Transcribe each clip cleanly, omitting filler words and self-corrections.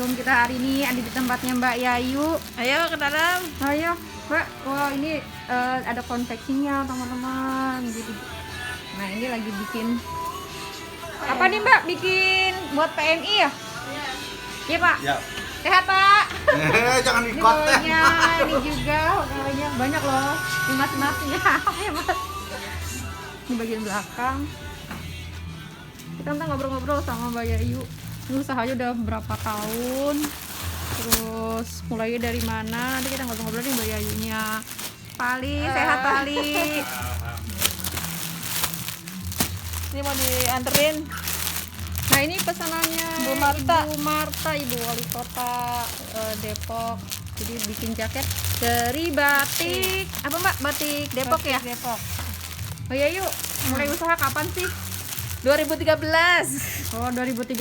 Assalamualaikum. Kita hari ini ada di tempatnya Mbak Yayu. Ayo ke dalam. Ayo, Mbak. Wah, ini ada konveksinya, teman-teman. Gitu. Nah, ini lagi bikin apa nih, Mbak? Bikin buat PMI ya? Iya, Pak. Ya. Sehat, Pak. Jangan Ini ikut teh. bawahnya, ini juga bawahnya banyak loh. Ini mas-masnya. Ya, Mas. Ini bagian belakang. Kita ntar ngobrol-ngobrol sama Mbak Yayu. Ini usahanya udah berapa tahun, terus mulainya dari mana, nanti kita ngobrol-ngobrol nih Mbak Yayunya. Pali, sehat Pali. Ini mau dianterin. Nah, ini pesanannya Bu Marta. Ibu Marta, Ibu Wali Kota Depok. Jadi bikin jaket dari batik apa Mbak? Batik Depok ya? Depok. Mbak Yayu mulai usaha kapan sih? 2013. Oh, 2013.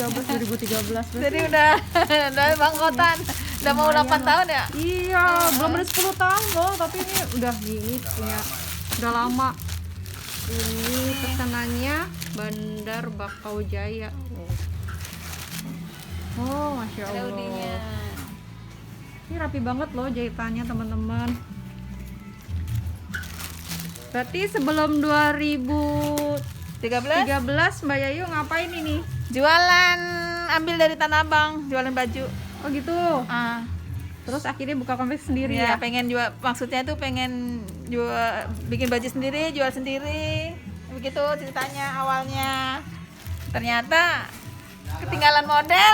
Jadi udah bangkotan. Udah mau 8 tahun ya? Iya, belum ada 10 tahun loh, tapi ini udah gini punya udah lama. Ini pesanannya Bandar Bakau Jaya. Oh, Masya Ada Allah. udinya. Ini rapi banget loh jahitannya, teman-teman. Berarti sebelum 2013 Mbak Yayu ngapain ini? Jualan, ambil dari Tanah Abang, jualan baju. Oh gitu. Ah, Terus akhirnya buka konveksi sendiri ya, ya? pengen jual, maksudnya tuh pengen jual, bikin baju sendiri, jual sendiri. Begitu ceritanya awalnya. Ternyata ketinggalan model.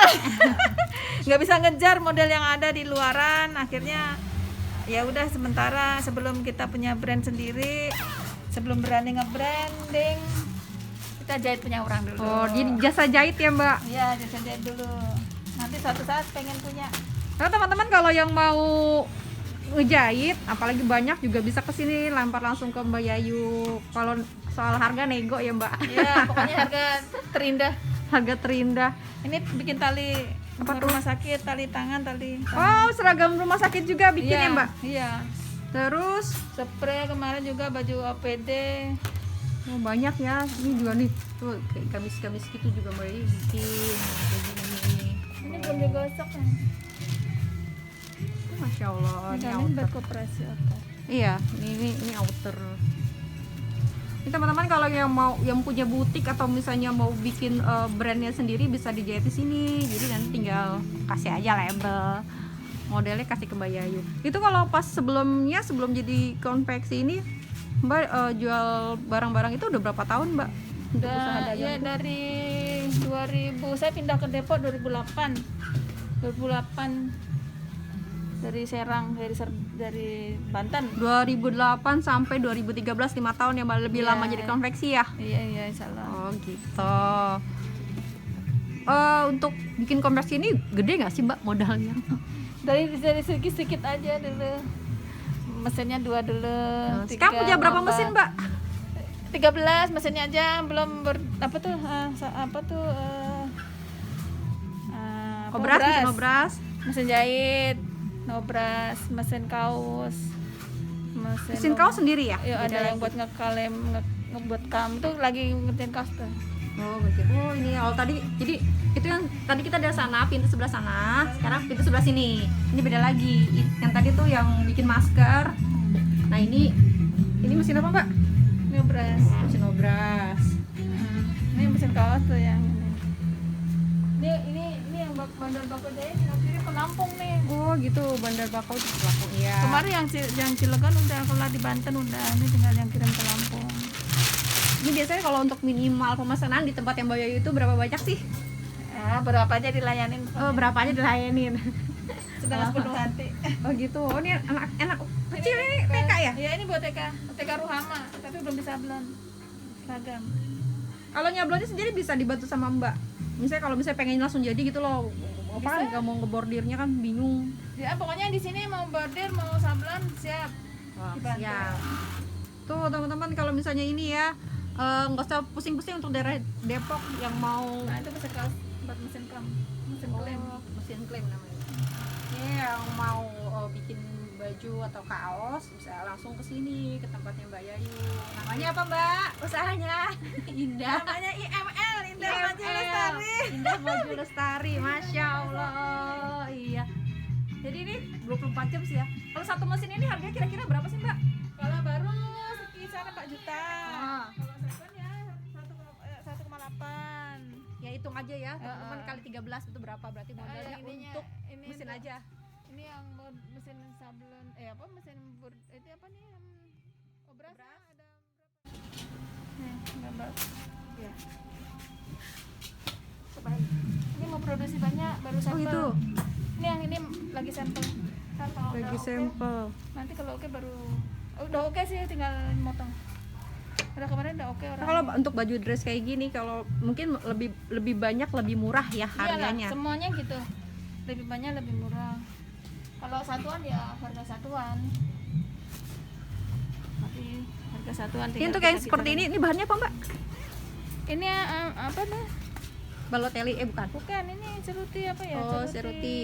Nggak bisa ngejar model yang ada di luaran. Akhirnya ya udah sementara sebelum kita punya brand sendiri, sebelum berani nge-branding, kita jahit punya orang dulu. Oh, jadi jasa jahit ya Mbak? Iya, jasa jahit dulu. Nanti suatu saat pengen punya. Nah, teman-teman kalau yang mau ngejahit, apalagi banyak juga bisa kesini lempar langsung ke Mbak Yayu. Kalau soal harga nego ya Mbak. Ya, pokoknya harga terindah. Harga terindah. Ini bikin tali Apa rumah sakit, tali tangan, tali. Oh, seragam rumah sakit juga bikin Iya, ya Mbak? Iya. Terus Spray kemarin juga baju APD. oh, banyak ya. Ini juga nih tuh kayak gamis-gamis gitu juga Mbak Yayu bikin kayak gini. Ini belum digosok kan? Masya Allah. Ini Ini outer. buat koperasi outer. Iya, ini outer. Ini teman-teman kalau yang punya butik atau misalnya mau bikin brandnya sendiri bisa dijahit di sini. Jadi nanti tinggal kasih aja label. Modelnya kasih ke Mbak Yayu. Itu kalau pas sebelum jadi konveksi ini Mbak jual barang-barang itu udah berapa tahun Mbak? Untuk usaha Udah, ya dagang? dari 2000, saya pindah ke Depok 2008. 2008 dari Serang, dari Banten. 2008 sampai 2013 5 tahun ya Mbak, lebih Iya. lama jadi konveksi ya? Iya, insyaallah. Oh gitu. Untuk bikin konveksi ini gede nggak sih Mbak modalnya? Dari sedikit-sedikit aja dulu. Mesinnya 2 dulu. Sekarang punya berapa mesin Mbak? 13 mesinnya aja, belum Obras, bikin obras. mesin jahit, obras, mesin kaos, Mesin kaos sendiri ya? Iya, ada Beda yang lagi. buat ngekalem, ngebuat kam tuh lagi ngerjain kaos tuh. Oh begitu. Oh ini ya. Oh tadi jadi itu yang tadi kita dari sana pintu sebelah sana, sekarang pintu sebelah sini. Ini beda lagi. Yang tadi tuh yang bikin masker. Nah ini mesin apa Mbak? Ini obras. Mesin obras. Ini mesin kaos tuh yang ini yang Bandar Bakau Jaya kirim ke Lampung nih. Oh gitu, Bandar Bakau di Lampung ya. Kemarin yang Cilegon udah, kelar di Banten udah, ini tinggal yang kirim ke Lampung. Ini biasanya kalau untuk minimal pemesanan di tempat yang Mbak Yayu itu berapa banyak sih? Ya, berapa aja dilayanin. Oh berapa aja dilayanin? Sedang sepenuh hati. Oh gitu. Oh ini anak kecil ini TK ya? Iya, ini buat TK Ruhama, tapi belum bisa belum seragam. Kalau nyablonnya sendiri bisa dibantu sama Mbak. Misalnya kalau misalnya pengen langsung jadi gitu loh. Apa Bisa. nggak mau ngebordirnya kan bingung. Ya, pokoknya di sini mau bordir, mau sablon, siap. Wah, Dibantu. siap. Tuh teman-teman kalau misalnya ini ya nggak usah pusing-pusing untuk daerah Depok yang mau Nah, itu mesin kaos buat mesin klaim. mesin klaim namanya. Ini yang mau bikin baju atau kaos bisa langsung ke sini ke tempatnya Mbak Yayu. Namanya apa Mbak? Usahanya Indah. Namanya IML, Indah Maju IML. Lestari. Indah Maju Lestari. Masya Allah. Jadi ini 24 jam sih ya. Kalau satu mesin ini harganya kira-kira berapa sih Mbak? Kalau baru sekitar 4 juta. Ah. Kalau second ya 1,8. Ya hitung aja ya, teman-teman kali 13 itu berapa berarti modalnya yang ininya, untuk ini mesin untuk- aja. Ini yang mesin sablon mesin itu apa nih obras ada berapa? Nih, gambar. Ya. Coba. Ini mau produksi banyak baru sampel. Oh gitu. Ini yang ini lagi sampel. Ntar kalau udah Lagi oke, sampel. nanti kalau oke baru udah oke sih tinggal motong. Udah kemarin udah oke orang. Nah, kalau untuk baju dress kayak gini kalau mungkin lebih banyak lebih murah ya Iyalah, harganya. semuanya gitu. Lebih banyak lebih murah. Kalau satuan ya harga satuan. Tapi harga satuan Ini untuk yang seperti ini bahannya apa Mbak? Ini apa nih? Balotelli bukan. Bukan, ini ceruti apa ya? Oh, ceruti.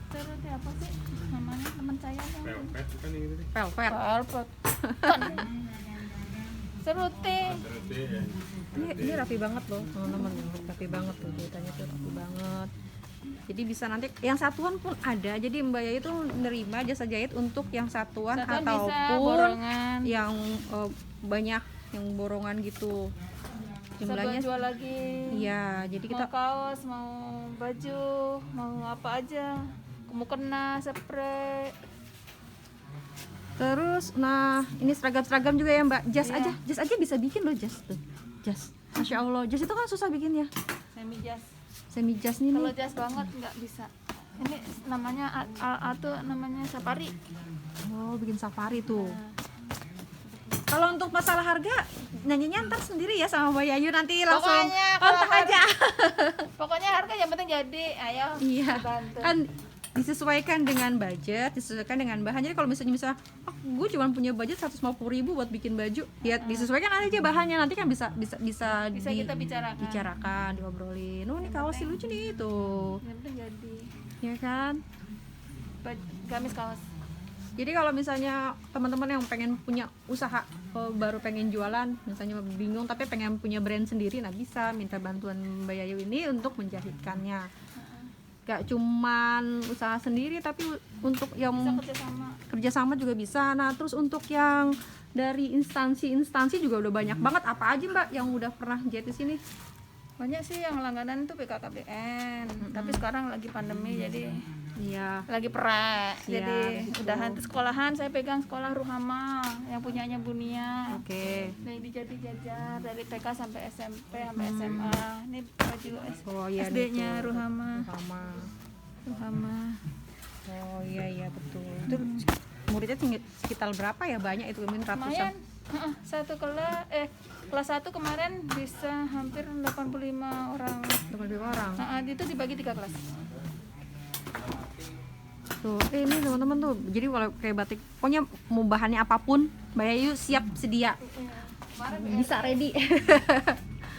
Ceruti apa sih? Namanya teman saya tuh. Velvet bukan yang itu deh. Velvet. Velvet. Ceruti. Velvet ya. Ini rapi banget loh teman-teman, rapi banget tuh jahitannya tuh rapi banget. Jadi bisa nanti yang satuan pun ada. Jadi Mbak Yayu tuh nerima jasa jahit untuk yang satuan Satuan bisa ataupun borongan. yang banyak yang borongan gitu. Jumlahnya Jual lagi. iya, jadi kita Mau kaos, mau baju, mau apa aja. Mau kena, spray. terus nah ini seragam-seragam juga ya Mbak. Jas Iya. aja bisa bikin loh jas tuh. Jas. Masya Allah, jas itu kan susah bikin ya. Semi jas. Semi jas nih. Kalau jas banget nggak bisa. Ini namanya namanya safari. Oh, bikin safari tuh. Kalau untuk masalah harga, nyanyinya ntar sendiri ya sama Mbak Yayu nanti langsung Pokoknya kalau kontak aja. Pokoknya harga yang penting jadi. Ayo. Iya, Bantu. kan disesuaikan dengan budget, disesuaikan dengan bahan. Jadi kalau misalnya gue cuma punya budget 150.000 buat bikin baju, ya disesuaikan aja bahannya. Nanti kan bisa Bisa kita bicarakan. bicarakan, diobrolin. Oh, ini kaos sih lucu nih itu. Yang penting jadi. Ya kan? Gamis kaos. Jadi kalau misalnya teman-teman yang pengen punya usaha baru pengen jualan, misalnya bingung tapi pengen punya brand sendiri, nah bisa minta bantuan Mbak Yayu ini untuk menjahitkannya. Gak cuman usaha sendiri tapi untuk yang Bisa kerjasama. juga bisa. Nah terus untuk yang dari instansi juga udah banyak banget. Apa aja Mbak yang udah pernah jahit di sini? Banyak sih yang langganan tuh BKKBN. Tapi sekarang lagi pandemi jadi Iya. lagi perek. Iya, Jadi betul. udahan sekolahan saya pegang sekolah Ruhama yang punyanya Bunia. Oke. Dari jadi jajar dari TK sampai SMP sampai SMA. Ini baju Oh iya. SD-nya nih tuh. Ruhama. Ruhama. Oh iya betul. Itu muridnya sekitar berapa ya? Banyak itu mungkin Lumayan. ratusan. Satu kelas 1 kemarin bisa hampir 85 orang. 25 orang. Itu dibagi 3 kelas. Tuh, ini teman-teman tuh. Jadi kalau kayak batik, pokoknya mau bahannya apapun, Mbak Yayu siap sedia. Kemarin Bisa ready.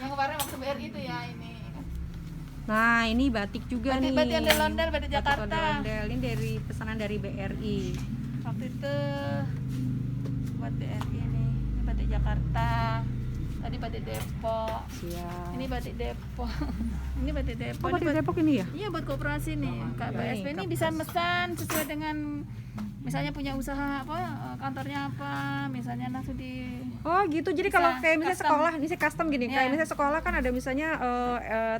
yang kemarin waktu BRI itu ya ini. Nah, ini batik juga nih. Batik ondel-ondel, batik Jakarta. ondel-ondel. Ini dari pesanan dari BRI. Waktu itu buat BRI ini batik Jakarta. Tadi batik Depok. Siap. Ini batik Depok. Ini batik Depok. Oh, batik Depok ini ya? Iya buat koperasi nih. Kak BSP ini bisa mesan sesuai dengan misalnya punya usaha apa, kantornya apa, misalnya langsung di Oh gitu, jadi kalau Bisa kayak misalnya custom. sekolah, ini saya custom gini, Iya. kayak misalnya sekolah kan ada misalnya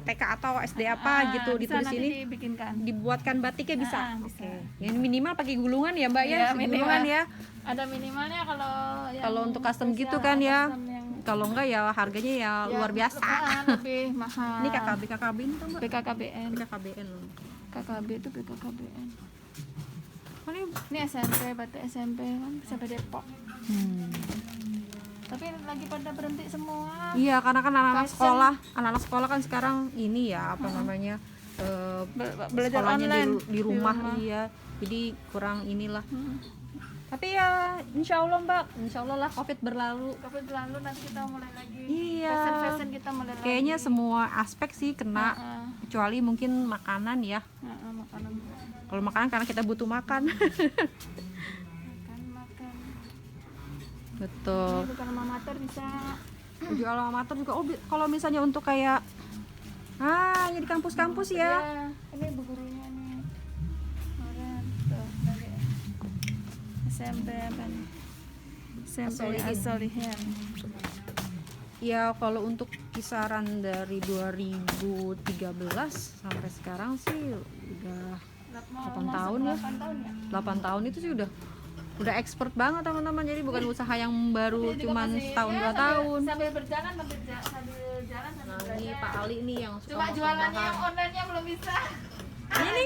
TK atau SD apa gitu, bisa ditulis nanti ini, dibikinkan. dibuatkan batiknya bisa. Bisa. Oke. Yang minimal pakai gulungan ya Mbak ya, Iya, gulungan minimal. ya. Ada minimalnya kalau yang Kalau untuk custom spesial, gitu kan ya, custom yang kalau enggak ya harganya ya luar biasa. lebih mahal. Ini KKB ini tuh Mbak. BKKBN. BKKBN loh. KKB itu BKKBN. Oh, Ini SMP, batik SMP kan SMP Depok. Tapi lagi pada berhenti semua. Iya, karena kan anak-anak Fashion. anak-anak sekolah kan sekarang ini ya apa namanya Belajar sekolahnya online di rumah, iya, jadi kurang inilah. Tapi ya insya Allah Mbak, insya Allah lah COVID berlalu. Covid lalu nanti kita mulai lagi. Iya. Fashion kita mulai lagi. Kayaknya semua aspek sih kena, kecuali mungkin makanan ya. Makanan. Kalau makanan karena kita butuh makan. Makan. Betul. Bukan alma mater bisa. Baju alma mater juga. Oh, kalau misalnya untuk kayak yang di kampus-kampus ya. Ini bu gurunya nih. SMP apa nih? SMP As-Solihin. As-Solihin. Ya kalau untuk kisaran dari 2013 sampai sekarang sih udah 8 tahun ya. 8 tahun ya. 8 tahun itu sih udah expert banget teman-teman. Jadi bukan usaha yang baru Dia juga cuman masih, setahun ya, 2 tahun. sambil berjalan sambil jalan sambil Nah, ini belajar. Pak Ali nih yang suka Cuma motong jualannya bahan. yang online-nya belum bisa. Ini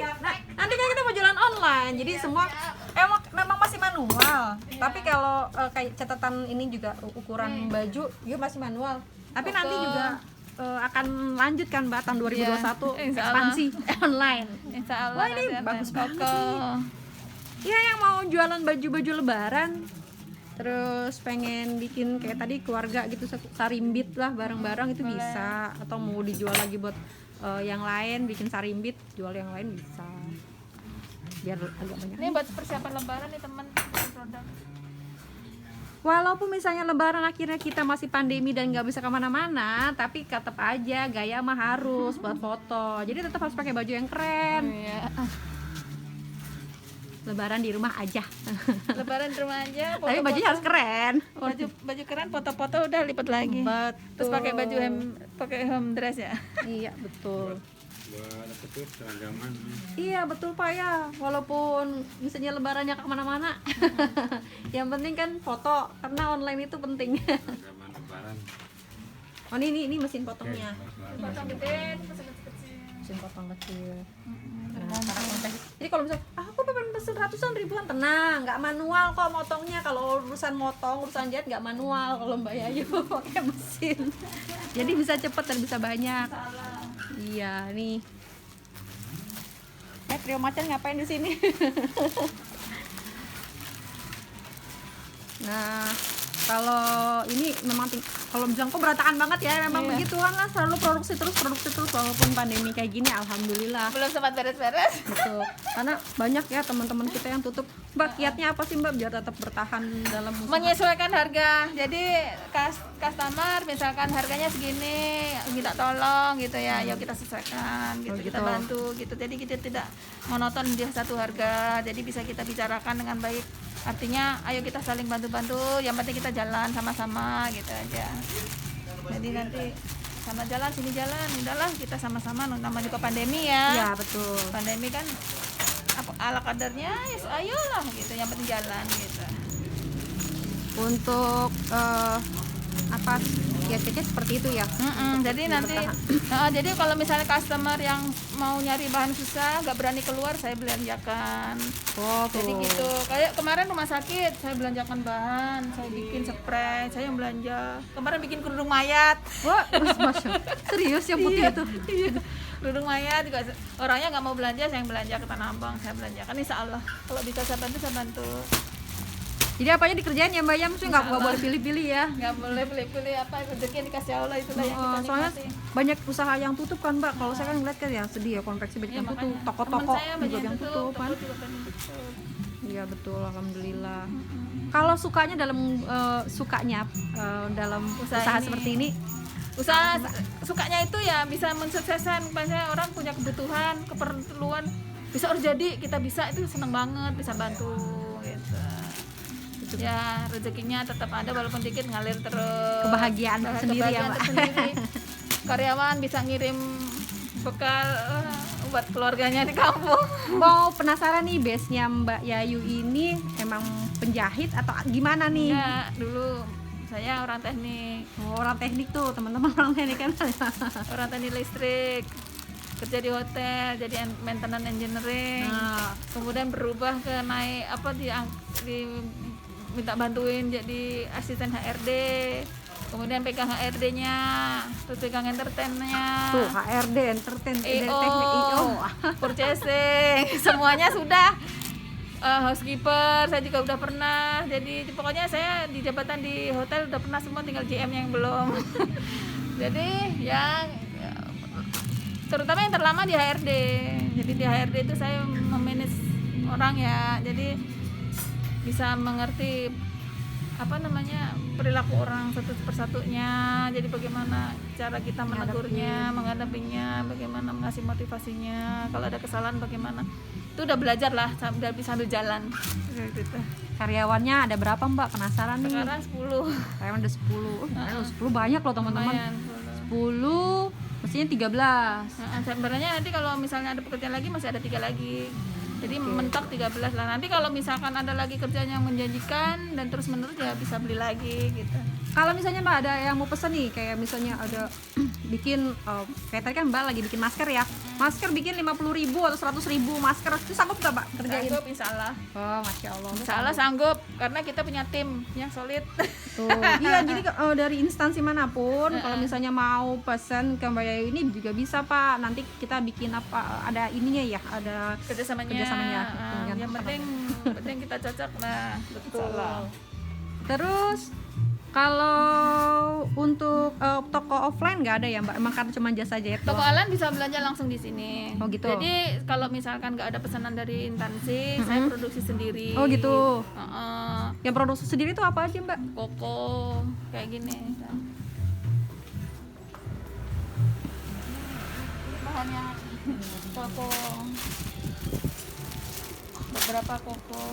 nanti kan kita mau jualan online. Jadi semua memang masih manual. Tapi kalau kayak catatan ini juga ukuran baju dia masih manual. Tapi nanti juga akan lanjut kan Mbak tahun 2021 Insya Allah. ekspansi online. Insya Allah. Wah, ini nanti akan bagus banget toko. Iya yang mau jualan baju-baju lebaran terus pengen bikin kayak tadi keluarga gitu sarimbit lah bareng-bareng itu bisa, atau mau dijual lagi buat yang lain bikin sarimbit jual yang lain bisa biar agak banyak. Ini buat persiapan lebaran nih teman produk. Walaupun misalnya lebaran akhirnya kita masih pandemi dan nggak bisa kemana-mana, tapi tetap aja gaya mah harus buat foto, jadi tetap harus pakai baju yang keren. Iya. Lebaran di rumah aja. Lebaran di rumah aja. Tapi bajunya harus keren. Baju keren, foto-foto udah lipat lagi. Betul. Terus pakai baju pakai home dress ya. Iya betul. Buat apa tuh seragaman Iya betul Pak ya. Walaupun misalnya lebarannya kemana-mana, yang penting kan foto karena online itu penting. seragaman lebaran. Oh ini mesin potongnya. Potong gede, kecil. Mesin potong kecil. Nah, sekarang kontak. Jadi kalau misal aku pengen pesen ratusan ribuan, tenang, nggak manual kok motongnya. Kalau urusan motong, urusan jahit nggak manual. Kalau Mbak Yayu pakai mesin, jadi bisa cepet dan bisa banyak. Iya nih. Trio Macan ngapain di sini? Nah, kalau ini memang kalau bilang kok berantakan banget ya, memang Iya. begituan lah, selalu produksi terus walaupun pandemi kayak gini, alhamdulillah. Belum sempat beres-beres. Betul. Karena banyak ya teman-teman kita yang tutup. Mbak, kiatnya apa sih Mbak biar tetap bertahan dalam usaha? Menyesuaikan harga. Jadi customer misalkan harganya segini, minta tolong gitu ya. Yuk kita sesuaikan gitu, Oh, kita gitu. bantu gitu. Jadi kita tidak monoton di satu harga. Jadi bisa kita bicarakan dengan baik. Artinya ayo kita saling bantu-bantu, yang penting kita jalan sama-sama gitu aja. Jadi nanti sama jalan sini jalan, udahlah kita sama-sama, namanya juga pandemi ya. Iya, betul. Pandemi kan apa ala kadarnya, ya ayolah gitu, yang penting jalan gitu. Untuk apa kiat-kiatnya seperti itu ya. Jadi nanti jadi kalau misalnya customer yang mau nyari bahan susah nggak berani keluar, saya belanjakan. Oh, Jadi gitu, kayak kemarin rumah sakit saya belanjakan bahan, saya bikin spray, saya yang belanja. Kemarin bikin kerudung mayat. Wah, Masya. Serius yang putih itu. Iya, kerudung mayat juga orangnya nggak mau belanja, saya yang belanja ke Tanah Abang, saya belanjakan. Insya Allah kalau bisa saya bantu. Jadi apa aja dikerjain ya Mbak ya, maksudnya nggak boleh pilih-pilih ya. Nggak boleh pilih-pilih, apa rezeki yang dikasih Allah itulah yang kita Soalnya nikmati. banyak usaha yang tutup kan Mbak. Kalau saya kan ngeliat kan ya sedih ya, konveksi banyak Iya, yang tutup, makanya. toko-toko Temen saya juga banyak yang tutup kan. toko juga banyak tutup. Iya betul, alhamdulillah. Kalau sukanya dalam usaha ini. seperti ini, Usaha sukanya itu ya bisa mensukseskan, misalnya orang punya kebutuhan, keperluan bisa jadi kita bisa, itu seneng banget bisa bantu gitu. Ya rezekinya tetap ada walaupun dikit, ngalir terus. Kebahagiaan tersendiri ya, Mbak. tersendiri. Karyawan bisa ngirim bekal buat keluarganya di kampung. mau penasaran nih base-nya Mbak Yayu ini emang penjahit atau gimana nih? Ya dulu saya orang teknik, Oh, orang teknik tuh, teman-teman orang teknik kan. orang teknik listrik, kerja di hotel jadi maintenance engineering. Nah, Kemudian berubah ke naik apa minta bantuin jadi asisten HRD, kemudian pegang HRD-nya, terus pegang entertainnya, tuh HRD, entertain, EO, teknik IO. purchasing, semuanya sudah. Housekeeper saya juga udah pernah, jadi pokoknya saya di jabatan di hotel udah pernah semua, tinggal GM-nya yang belum. Jadi yang terutama yang terlama di HRD. Jadi di HRD itu saya memanage orang ya, jadi bisa mengerti apa namanya perilaku orang satu persatunya, jadi bagaimana cara kita menegurnya, menghadapinya, bagaimana mengasih motivasinya, kalau ada kesalahan bagaimana, itu udah belajar lah sambil jalan gitu. Karyawannya ada berapa Mbak? Penasaran nih. Sekarang 10. Karyawan ada 10. 10 banyak loh teman-teman. Lumayan, 10, mestinya 13. Sebenarnya nanti kalau misalnya ada pekerjaan lagi masih ada 3 lagi. Jadi mentok 13 lah. Nanti kalau misalkan ada lagi kerjaan yang menjanjikan dan terus menerus ya bisa beli lagi gitu. Kalau misalnya Mbak ada yang mau pesen nih, kayak misalnya ada bikin kayak tadi kan Mbak lagi bikin masker ya. Masker bikin 50.000 atau 100.000 masker. Itu sanggup nggak Mbak kerjain? Sanggup insya Allah. Oh, Masya Allah. Insya Allah sanggup karena kita punya tim yang solid. Tuh. Iya, jadi dari instansi manapun kalau misalnya mau pesan ke Mbak Yayu ini juga bisa Pak. Nanti kita bikin apa, ada ininya ya, ada Kerjasamanya. Dengan Yang penting kita cocok lah. betul. Terus kalau untuk toko offline nggak ada ya Mbak? Emang karena cuma jasa jahit Toko doang? online bisa belanja langsung di sini. Oh, gitu. Jadi kalau misalkan nggak ada pesanan dari instansi, saya produksi sendiri. Oh gitu. Heeh. Yang produksi sendiri itu apa aja Mbak? Koko kayak gini. Bahannya koko. Beberapa koko.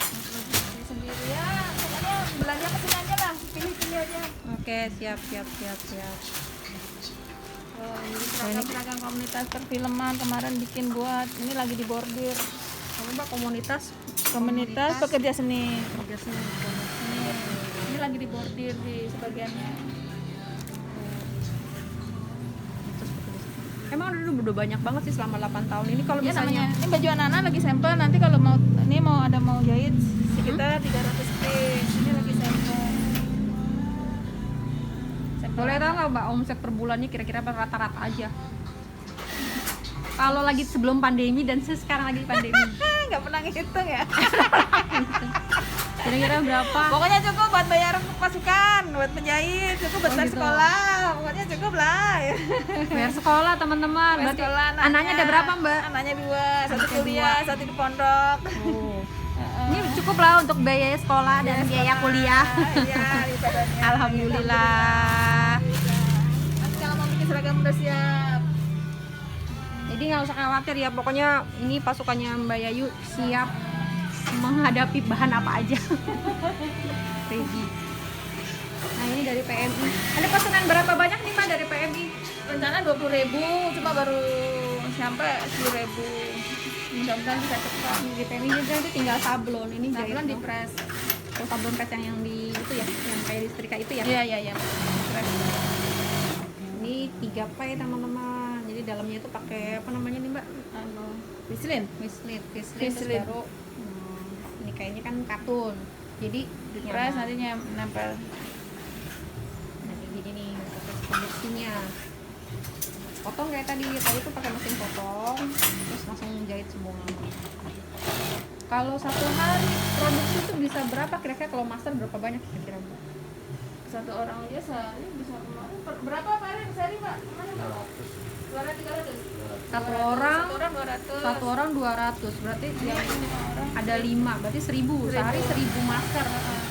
Produksi sendiri ya. Pokoknya belanja ke sini aja lah. Pilih-pilih aja. Oke, siap. Oh, ini seragam komunitas perfilman kemarin bikin buat ini lagi dibordir. Apa Mbak komunitas Pekerja seni. kerja seni. Ini lagi dibordir di sebagiannya. Emang udah banyak banget sih selama 8 tahun ini kalau Ya misalnya namanya. Ini baju anak-anak lagi sampel, nanti kalau mau ada jahit sekitar 300 piece. Ini lagi sampel. boleh tahu nggak Mbak omset per bulannya kira-kira rata-rata aja? Kalau lagi sebelum pandemi dan sekarang lagi pandemi. Nggak pernah ngitung ya. Kira-kira berapa? Pokoknya cukup buat bayar pasukan, buat penjahit, cukup buat bayar gitu. sekolah. Pokoknya cukup lah. Bayar sekolah teman-teman. Bayar Berarti sekolah anaknya ada berapa Mbak? Anaknya 2, satu Anaknya kuliah, satu di pondok. Oh. Ini cukup lah untuk biaya sekolah dan biaya kuliah. Iya, ibadahnya. Alhamdulillah. Nanti kalau mau bikin seragam udah siap. Jadi nggak usah khawatir ya, pokoknya ini pasukannya Mbak Yayu siap menghadapi bahan apa aja. Ready. Nah ini dari PMI. Ada pesanan berapa banyak nih Mbak dari PMI? Rencana 20.000, cuma baru sampai 10.000. Mudah-mudahan bisa cepat. Di PMI juga itu tinggal sablon ini Sablon jahit di dong. press. Oh, sablon pet yang di itu ya, yang kayak di setrika itu ya. Iya. Press. Ini 3P teman-teman. Jadi dalamnya itu pakai apa namanya nih Mbak? Anu, Bislin. Wislit terus Wislit. baru ini kayaknya kan katun. Jadi Di press nantinya nempel. Nah, kayak gini nih proses produksinya. Potong kayak tadi tuh pakai mesin potong, terus langsung jahit semua. Kalau satu hari produksi itu bisa berapa kira-kira? Kalau master berapa banyak kira-kira Mbak? Satu orang aja sehari bisa kemarin berapa kemarin sehari Pak? Kemarin 200, 300. Satu orang Satu orang 200. berarti Yang yang ini 5 orang. ada 5 berarti 1.000 sehari 1.000 masker. Nah,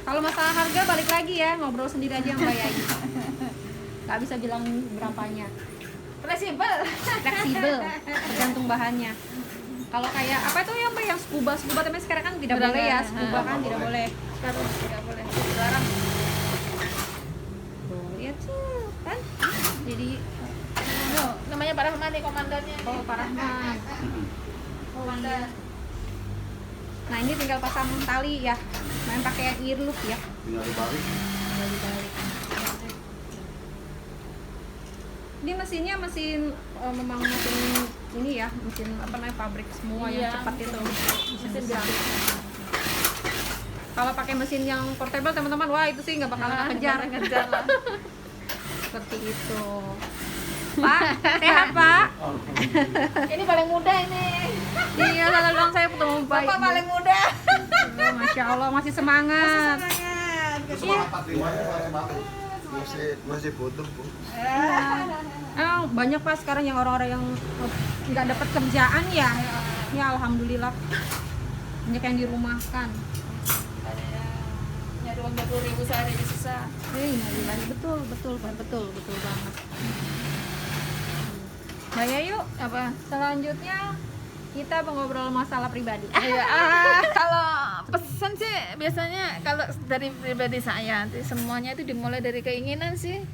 kalau masalah harga balik lagi ya, ngobrol sendiri aja Mbak Yayu. Gak bisa bilang berapanya. Fleksibel. Fleksibel, tergantung bahannya. Kalau kayak apa itu ya Mbak yang scuba tapi sekarang kan tidak boleh ya, scuba kan tidak boleh. Sekarang tidak boleh. Dilarang. Tuh, lihat tuh kan. Jadi Namanya Pak Rahman nih komandannya. oh Pak Rahman. Komandan. Nah ini tinggal pasang tali ya, main pakai earloop ya. Tinggal dibalik. Tinggal dibalik. Ini mesinnya memang mesin ini ya, mesin apa namanya pabrik semua yang Iya, cepat itu. Mesin mesin besar. gede. Kalau pakai mesin yang portable teman-teman, wah itu sih nggak bakal kejar. Ngejar lah. Seperti itu. Pak, sehat Pak? Ini paling muda ini. Iya, salah dong saya ketemu Pak. Bapak paling muda. Oh, Masya Allah masih semangat. Semangat. Semangat semuanya semangat. Masih butuh Bu. Banyak Pak sekarang yang orang-orang yang nggak dapat kerjaan ya. Ya alhamdulillah. Banyak yang dirumahkan. Nyari uang 20.000 sehari aja susah. Alhamdulillah betul banget. Mbak Yayu, Apa? selanjutnya Kita mengobrol masalah pribadi. Iya, kalau pesan sih biasanya kalau dari pribadi saya semuanya itu dimulai dari keinginan sih.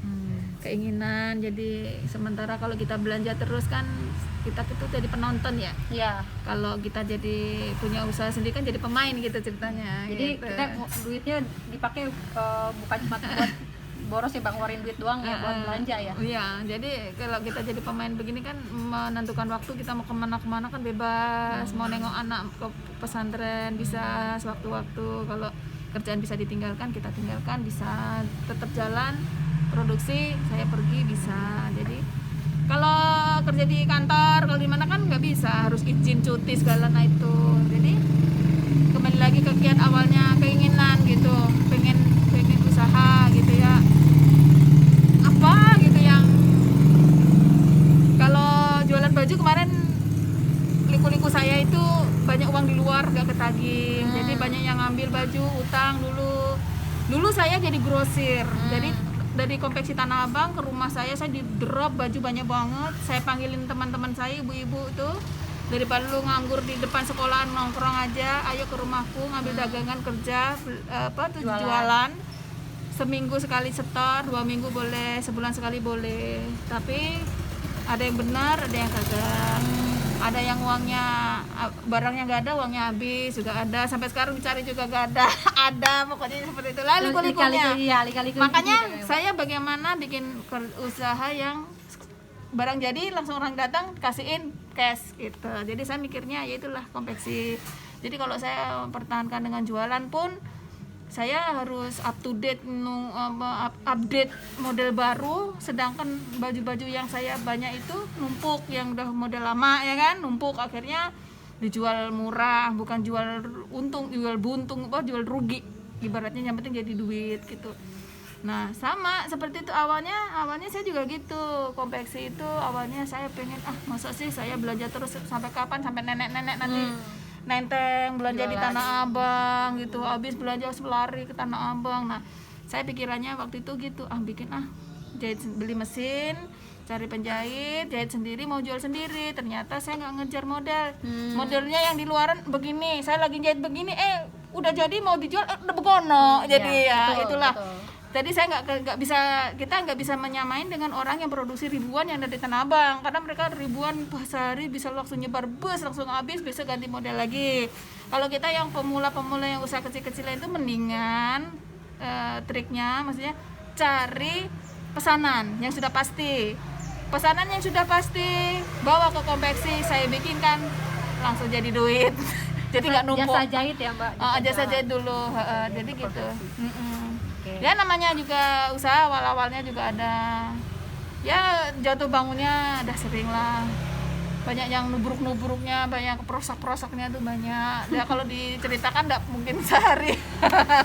Keinginan. Jadi sementara kalau kita belanja terus kan kita itu jadi penonton ya. Iya. Kalau kita jadi punya usaha sendiri kan jadi pemain gitu ceritanya. Jadi gitu. kita duitnya dipakai bukan cuma buat boros ya, Bang, ngeluarin duit doang ya buat belanja ya. Iya, jadi kalau kita jadi pemain begini kan menentukan waktu kita mau kemana-kemana kan bebas. Mau nengok anak ke pesantren bisa sewaktu-waktu. Kalau kerjaan bisa ditinggalkan, kita tinggalkan, bisa tetap jalan produksi, saya pergi bisa. Jadi kalau kerja di kantor, kalau di mana kan nggak bisa, harus izin cuti segala nah itu. Jadi kembali lagi ke kiat awalnya, keinginan gitu, pengen usaha gitu ya. Apa gitu yang kalau jualan baju kemarin liku-liku saya itu banyak uang di luar gak ketagih. Jadi banyak yang ngambil baju utang dulu saya jadi grosir. Jadi dari konveksi Tanah Abang ke rumah saya di drop baju banyak banget. Saya panggilin teman-teman saya, ibu-ibu itu, daripada lu nganggur di depan sekolahan nongkrong aja, ayo ke rumahku ngambil dagangan kerja jualan. Seminggu sekali setor, 2 minggu boleh, sebulan sekali boleh. Tapi ada yang benar, ada yang kagak. Ada yang uangnya, barangnya nggak ada, uangnya habis juga ada. Sampai sekarang dicari juga nggak ada. Ada, pokoknya seperti itu. Lalu liku-likunya. Makanya saya bagaimana bikin usaha yang barang jadi langsung orang datang kasihin cash gitu. Jadi saya mikirnya ya itulah konveksi. Jadi kalau saya pertahankan dengan jualan pun saya harus up to date, update model baru, sedangkan baju-baju yang saya banyak itu numpuk, yang udah model lama ya kan, numpuk, akhirnya dijual murah, bukan jual untung, jual buntung, jual rugi, ibaratnya yang penting jadi duit gitu. Nah sama seperti itu awalnya saya juga gitu, konveksi itu awalnya saya pengen masa sih saya belanja terus sampai kapan, sampai nenek-nenek nanti nenteng belanja di Tanah Abang gitu, habis belanja lari ke Tanah Abang. Nah saya pikirannya waktu itu gitu, bikin jahit, beli mesin, cari penjahit, jahit sendiri, mau jual sendiri. Ternyata saya nggak ngejar model, modelnya yang di luaran begini, saya lagi jahit begini, udah jadi mau dijual udah begono. Jadi ya betul, itulah betul. Jadi saya kita nggak bisa menyamain dengan orang yang produksi ribuan yang ada di Tanah Abang, karena mereka ribuan sehari bisa langsung nyebar bus, langsung habis, bisa ganti model lagi. Kalau kita yang pemula yang usaha kecil-kecilan itu mendingan triknya, maksudnya cari pesanan yang sudah pasti. Pesanan yang sudah pasti bawa ke konveksi, saya bikinkan langsung jadi duit. Jadi nggak numpuk. Jasa jahit ya Mbak? Jasa jahit dulu, jadi gitu. Ya namanya juga usaha, awal-awalnya juga ada ya jatuh bangunnya, ada sering lah, banyak yang nubruk-nubruknya, banyak keprosak-prosaknya tuh banyak ya. Kalau diceritakan nggak mungkin sehari.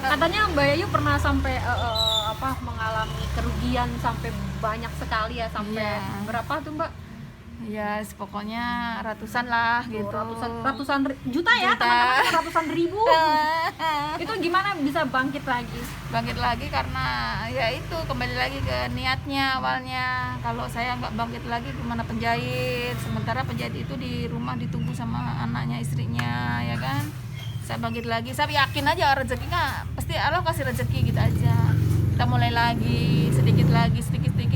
Katanya Mbak Yayu pernah sampai mengalami kerugian sampai banyak sekali ya, sampai berapa tuh Mbak? Ya pokoknya ratusan lah gitu. Ratusan juta ya teman-teman, ratusan ribu. Itu gimana bisa bangkit lagi? Bangkit lagi karena ya itu kembali lagi ke niatnya awalnya. Kalau saya nggak bangkit lagi gimana penjahit? Sementara penjahit itu di rumah ditunggu sama anaknya, istrinya ya kan. Saya bangkit lagi, saya yakin aja rezekinya pasti Allah kasih rezeki gitu aja. Kita mulai lagi, sedikit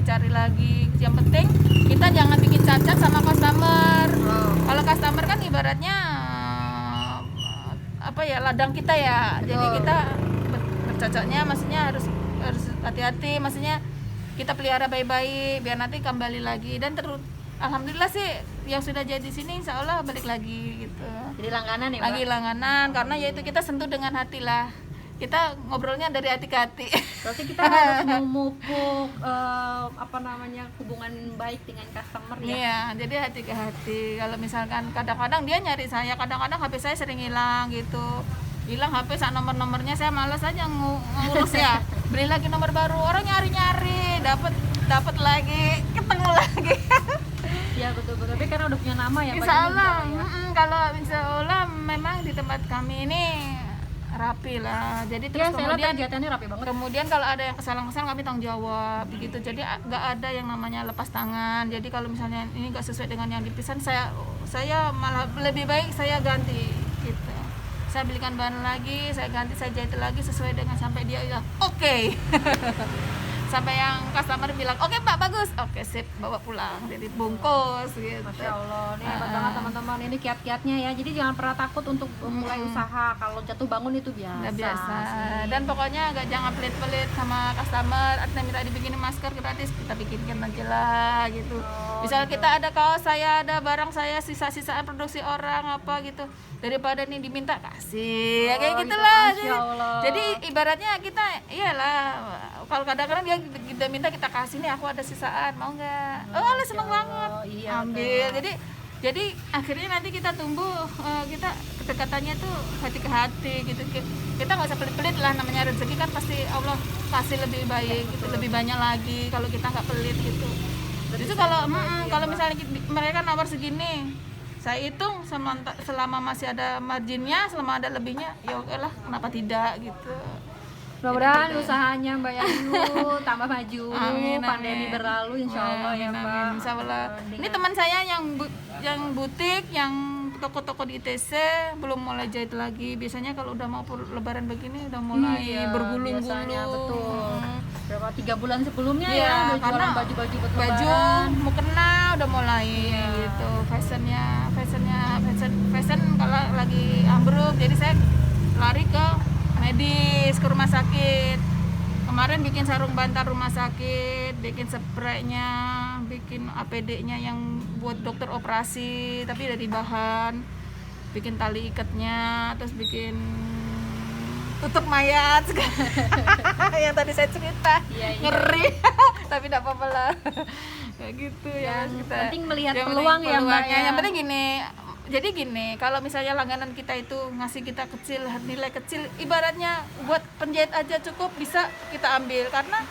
cari lagi. Yang penting kita jangan bikin cacat sama customer. Kalau customer kan ibaratnya ladang kita ya. Jadi kita bercocoknya maksudnya harus hati-hati, maksudnya kita pelihara baik-baik biar nanti kembali lagi. Dan alhamdulillah sih yang sudah jadi sini insya Allah balik lagi gitu. Jadi langganan ya Mbak? Lagi langganan, karena yaitu kita sentuh dengan hati lah. Kita ngobrolnya dari hati ke hati. Berarti kita harus memupuk hubungan baik dengan customer ya. Iya, jadi hati ke hati. Kalau misalkan kadang-kadang dia nyari saya, kadang-kadang HP saya sering hilang gitu. Hilang HP saat nomornya saya malas aja ngurus ya. Beli lagi nomor baru, orang nyari-nyari, dapat lagi, ketemu lagi. Ya betul. Tapi karena udah punya nama ya Mbak. Insya Allah, kalau insya Allah memang di tempat kami ini rapi lah. Jadi Ya, terus saya lihat kemudian kegiatannya rapi banget. kemudian kalau ada yang kesalahan kami tanggung jawab begitu. Jadi nggak ada yang namanya lepas tangan. Jadi kalau misalnya ini nggak sesuai dengan yang dipesan, saya malah lebih baik saya ganti gitu. Saya belikan bahan lagi, saya ganti, saya jahit lagi sesuai dengan sampai dia bilang oke. Sampai yang customer bilang oke Pak, bagus, oke sip, bawa pulang, jadi bungkus gitu. Masya Allah, ini hebat banget teman-teman. Ini kiat-kiatnya ya. Jadi jangan pernah takut untuk mulai usaha. Kalau jatuh bangun itu biasa. Udah biasa. sih. Dan pokoknya jangan pelit-pelit sama customer. Ada minta dibikinin masker gratis, kita bikinkan aja lah gitu. Misal kita ada kaos saya, ada barang saya, sisa-sisaan produksi orang apa gitu, daripada nih diminta kasih, ya kayak Oh, gitulah. gitu, Masya Allah. Jadi ibaratnya kita, iyalah, kalau kadang-kadang dia kita minta kita kasih nih, aku ada sisaan, mau nggak? Oh, Allah seneng banget, iya, ambil. Jadi akhirnya nanti kita tumbuh, kita kedekatannya tuh hati ke hati gitu. Kita nggak usah pelit-pelit lah, namanya rezeki kan pasti Allah kasih lebih baik gitu, lebih banyak lagi kalau kita nggak pelit gitu. Itu kalau misalnya mereka nawar segini, saya hitung selama masih ada marginnya, selama ada lebihnya, ya oke lah, kenapa tidak gitu. Mudah-mudahan usahanya Mbak Yayu tambah maju, Amin, pandemi amin. berlalu insya Allah ya Amin, Mbak. amin, insya Allah. Ini teman saya yang butik, yang toko-toko di ITC belum mulai jahit lagi. Biasanya kalau udah mau lebaran begini udah mulai Iya, bergulung-gulung. biasanya, betul. Berapa 3 bulan sebelumnya Iya, ya udah karena jualan baju-baju buat baju lebaran. mau kena udah mulai gitu. Fashion kalau lagi ambruk, jadi saya lari ke medis, ke rumah sakit. Kemarin bikin sarung bantal rumah sakit, bikin spraynya, bikin APD-nya yang buat dokter operasi tapi dari bahan, bikin tali ikatnya, terus bikin tutup mayat yang tadi saya cerita. Iya. Ngeri tapi tidak apa-apa lah. Kayak gitu ya. Yang penting melihat Yang peluang ya, Mbak, peluangnya. ya. Yang penting gini, jadi gini, kalau misalnya langganan kita itu ngasih kita kecil, nilai kecil, ibaratnya buat penjahit aja cukup bisa kita ambil, karena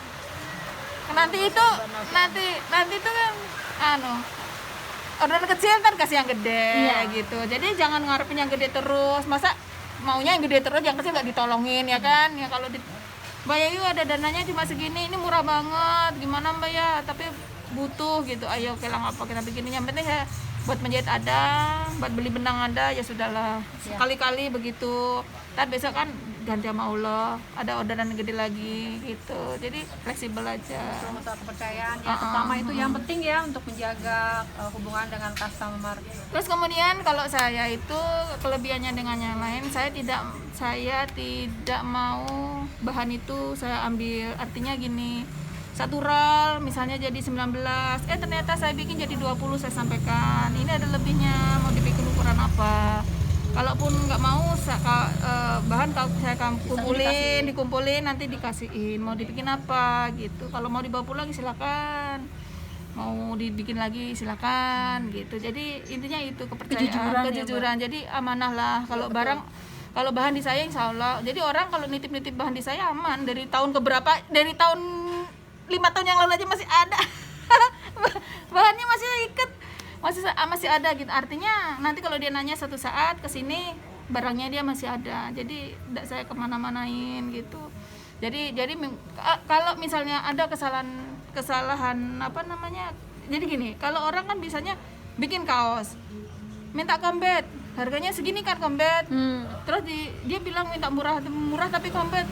nanti itu kan orderan kecil kan kasih yang gede. Iya. Gitu. Jadi jangan ngarepin yang gede terus. Masa maunya yang gede terus, yang kecil nggak ditolongin ya kan? Ya kalau Mbak Yayu ada dananya cuma segini, ini murah banget, gimana Mbak ya? Tapi butuh gitu, ayo kelang apa kita bikin. Yang penting ya buat menjahit ada, buat beli benang ada, ya sudahlah. Sekali-kali begitu. Tapi besok kan ganti sama Allah, ada orderan gede lagi gitu. Jadi fleksibel aja. Masalah kepercayaan ya, pertama itu yang penting ya untuk menjaga hubungan dengan customer. Terus kemudian kalau saya itu kelebihannya dengan yang lain, saya tidak mau bahan itu saya ambil, artinya gini, satu roll misalnya jadi 19, ternyata saya bikin jadi 20, saya sampaikan ini ada lebihnya, mau dibikin ukuran apa. Kalaupun nggak mau bahan saya dikumpulin nanti dikasihin mau dibikin apa gitu. Kalau mau dibawa pulang silakan, mau dibikin lagi silakan gitu. Jadi intinya itu kepercayaan, kejujuran. Jadi amanah lah. Kalau bahan di saya insya Allah. Jadi orang kalau nitip bahan di saya aman dari tahun keberapa, dari tahun 5 tahun yang lalu aja masih ada. Bahannya masih ikat, masih ada gitu. Artinya nanti kalau dia nanya satu saat ke sini barangnya dia masih ada. Jadi tidak saya kemana-manain gitu. Jadi kalau misalnya ada kesalahan apa namanya, jadi gini, kalau orang kan biasanya bikin kaos minta kombet, harganya segini kan kombet, terus dia bilang minta murah tapi kombet.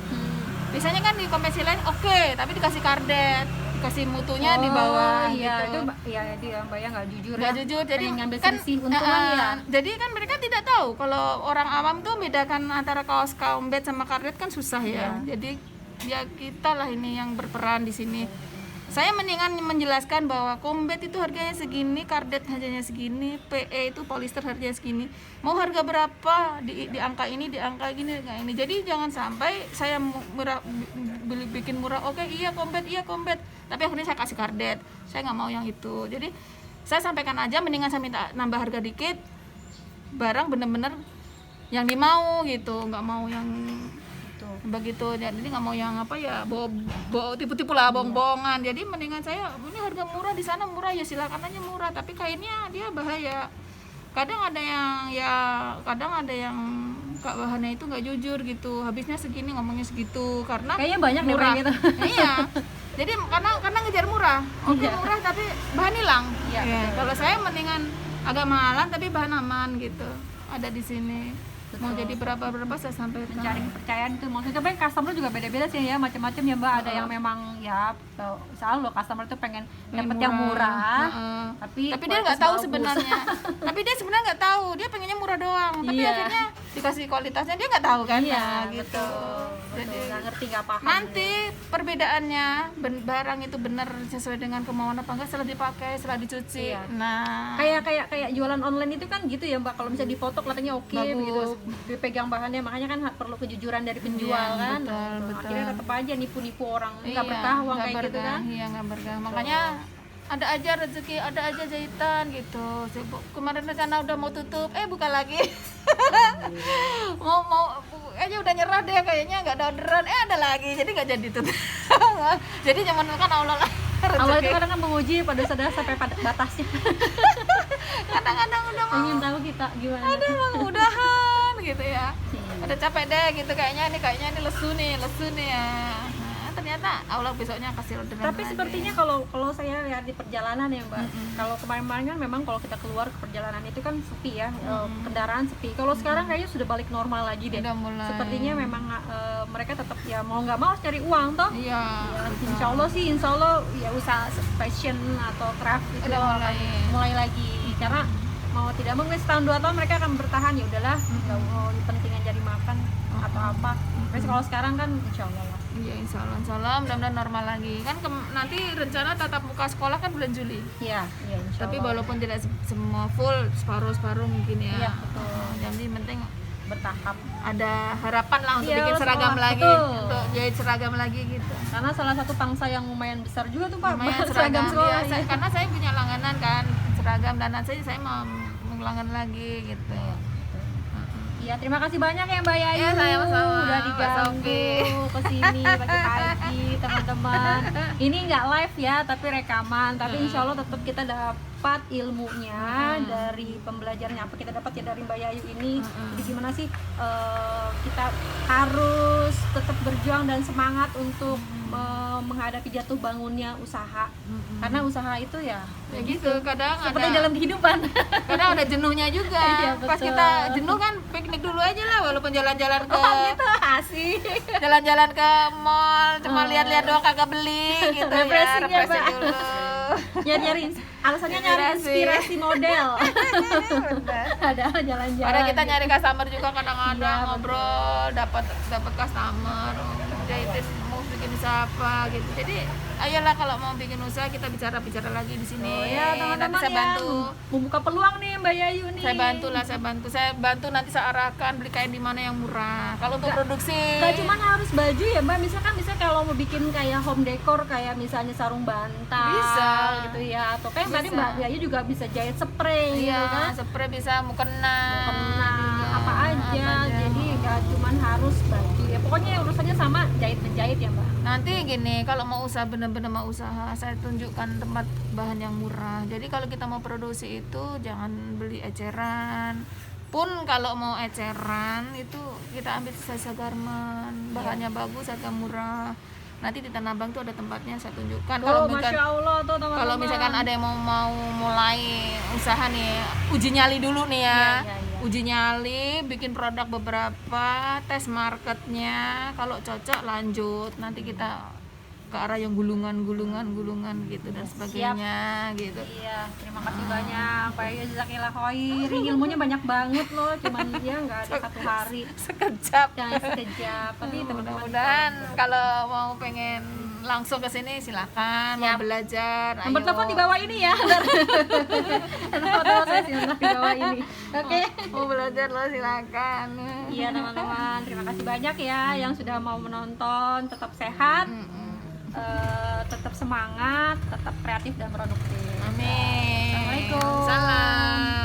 Biasanya kan di kompetisi lain oke, tapi dikasih kardet, dikasih mutunya di bawah Iya, gitu. itu ya dia Mbak ya nggak jujur. Nggak ya. jujur, jadi Pengen ngambil kan selisih untungan ya. jadi kan mereka tidak tahu kalau orang awam tuh bedakan antara kaos kombet sama kardet kan susah ya. Jadi ya kita lah ini yang berperan di sini. Saya mendingan menjelaskan bahwa kombet itu harganya segini, kardet harganya segini, PE itu polister harganya segini. Mau harga berapa di angka ini, di angka gini, kayak ini. Jadi jangan sampai saya bikin murah, oke iya kombet, tapi akhirnya saya kasih kardet. Saya nggak mau yang itu. Jadi saya sampaikan aja, mendingan saya minta nambah harga dikit, barang bener-bener yang dimau gitu, nggak mau yang begitu. Jadi nggak mau yang apa ya, bawa tipu-tipu lah, bohong-bohongan. Jadi mendingan saya ini harga murah, di sana murah, ya silakan aja murah, tapi kainnya dia bahaya. Kadang ada yang kak bahannya itu nggak jujur gitu, habisnya segini ngomongnya segitu karena Kayaknya banyak deh murah. kayak gitu. Iya, jadi karena ngejar murah, oke Iya. murah tapi bahan hilang. Iya, Ya, betul. kalau saya mendingan agak mahalan tapi bahan aman gitu, ada di sini. Mau Betul. jadi berapa saya sampai Mencari kepercayaan itu maksudnya, tapi customer juga beda-beda sih ya, macam-macam ya Mbak. Ada yang memang ya selalu customer tuh pengen dapet yang murah, Heeh. tapi dia kualitas nggak tahu bagus. sebenarnya. Tapi dia sebenarnya nggak tahu, dia pengennya murah doang. Tapi Iya. akhirnya dikasih kualitasnya dia nggak tahu kan? Iya, Nah, gitu. betul. Jadi Nggak ngerti, nggak paham. nanti perbedaannya barang itu benar sesuai dengan kemauan apa enggak setelah dipakai, setelah dicuci. Iya. Nah, Kayak jualan online itu kan gitu ya Mbak, kalau misalnya difoto kelihatannya oke Bagus. begitu, dipegang bahannya, makanya kan perlu kejujuran dari penjual Iya, kan. betul, Nah, betul. akhirnya tetap aja nipu-nipu orang, nggak iya, berkah uang nggak kayak gitu berkah. kan. Iya, nggak berkah. Makanya ada aja rezeki, ada aja jahitan gitu. Kemarin rencana udah mau tutup, buka lagi. mau aja udah nyerah deh kayaknya, nggak ada orderan, ada lagi, jadi nggak jadi tutup. Jadi zaman kan Allah lah. Awal itu rezeki. kadang kan menguji pada sudah sampai pada batasnya. Kadang-kadang udah mau Ingin tahu kita gimana. ada mau udahan gitu ya. Iya. Udah capek deh gitu, kayaknya ini lesu nih ya. Nah, ternyata Allah besoknya kasih orderan Tapi lagi. sepertinya kalau saya lihat di perjalanan ya Mbak, kalau kemarin-kemarin kan memang kalau kita keluar ke perjalanan itu kan sepi ya, kendaraan sepi. Kalau sekarang kayaknya sudah balik normal lagi deh. Udah mulai. Sepertinya memang mereka tetap ya mau nggak mau harus cari uang toh. Iya. Ya, insya Allah ya usaha fashion atau craft itu Udah mulai. lagi, karena mau tidak mau setahun 2 tahun mereka akan bertahan, ya udahlah nggak mau pentingnya jadi makan atau apa. Tapi kalau sekarang kan insya Allah lah. Iya, insya Allah mudah-mudahan normal lagi kan. Nanti rencana tatap muka sekolah kan bulan Juli. Iya insya Tapi Allah. walaupun tidak semua full, separuh mungkin ya. Iya, betul. Yang penting Bertahap, ada harapan lah untuk Iya, bikin seragam sekolah, lagi, betul. untuk jahit seragam lagi gitu. karena salah satu pangsa yang lumayan besar juga tuh Pak, Lumayan seragam sekolah iya, ya. karena saya punya langganan kan seragam, dan saya mau langganan lagi gitu. Iya, terima kasih banyak ya Mbak Yayu. Iya, sama-sama, udah Mbak diganggu Sofi. ke sini pagi-pagi teman-teman. Ini nggak live ya, tapi rekaman. Tapi insya Allah tetap kita dapat ilmunya dari pembelajarannya, apa kita dapat ya dari Mbak Yayu ini. Jadi gimana sih kita harus tetap berjuang dan semangat untuk menghadapi jatuh bangunnya usaha. Karena usaha itu ya Ya gitu, kadang seperti ada dalam kehidupan. kadang ada jenuhnya juga. Iya, Pas betul. kita jenuh kan piknik dulu aja lah, walaupun jalan-jalan ke Gitu asik. jalan-jalan ke mall, cuma lihat-lihat doang kagak beli gitu ya, Refreshing ya, refreshing Mbak. dulu. Nyari alasannya nyari inspirasi model. Ada jalan-jalan. Padahal kita nyari customer juga kadang-kadang, Iya, ngobrol, dapat customer, jahitin mau bikin usaha apa gitu. Jadi ayolah kalau mau bikin usaha kita bicara lagi di sini. Oh ya teman-teman Nanti saya ya, bantu. membuka peluang nih Mbak Yayu nih. Saya bantu nanti saya arahkan beli kain di mana yang murah. Kalau untuk produksi Gak cuma harus baju ya Mbak, misalkan kalau mau bikin kayak home decor kayak misalnya sarung bantal Bisa. gitu ya, atau kayak tadi Bisa. Mbak Yayu juga bisa jahit spray gitu iya, kan, spray bisa, mukena, kena apa aja. apa aja. Jadi gak cuma harus baju ya, pokoknya urusannya sama jahit menjahit ya Mbak. Nanti gini, kalau mau usaha bener-bener mau usaha, saya tunjukkan tempat bahan yang murah. Jadi kalau kita mau produksi itu jangan beli eceran. Pun kalau mau eceran itu kita ambil sisa garment, bahannya bagus, harga murah. Nanti di Tanah Abang tuh ada tempatnya, saya tunjukkan. Oh Masya Allah tuh teman-teman. Kalau misalkan ada yang mau mulai usaha nih, uji nyali dulu nih ya. Iya. Uji nyali, bikin produk beberapa, tes marketnya, kalau cocok lanjut. Nanti kita ke arah yang gulungan gitu dan sebagainya gitu. Iya, terima kasih banyak Pak Yayu, jazakillah khair. Ilmunya banyak banget loh, cuman ya nggak ada satu hari, Sekejap. jangan sekejap. Tapi teman-teman Mudah-mudahan kalau mau pengen langsung ke sini silakan, mau Siap. belajar. nomor ayo. telepon di bawah ini ya. Nomor telepon saya di bawah ini. Oke. Mau belajar lo silakan. Iya teman-teman, terima kasih banyak ya yang sudah mau menonton. Tetap sehat, tetap semangat, tetap kreatif dan produktif. Amin. Assalamualaikum. Salam.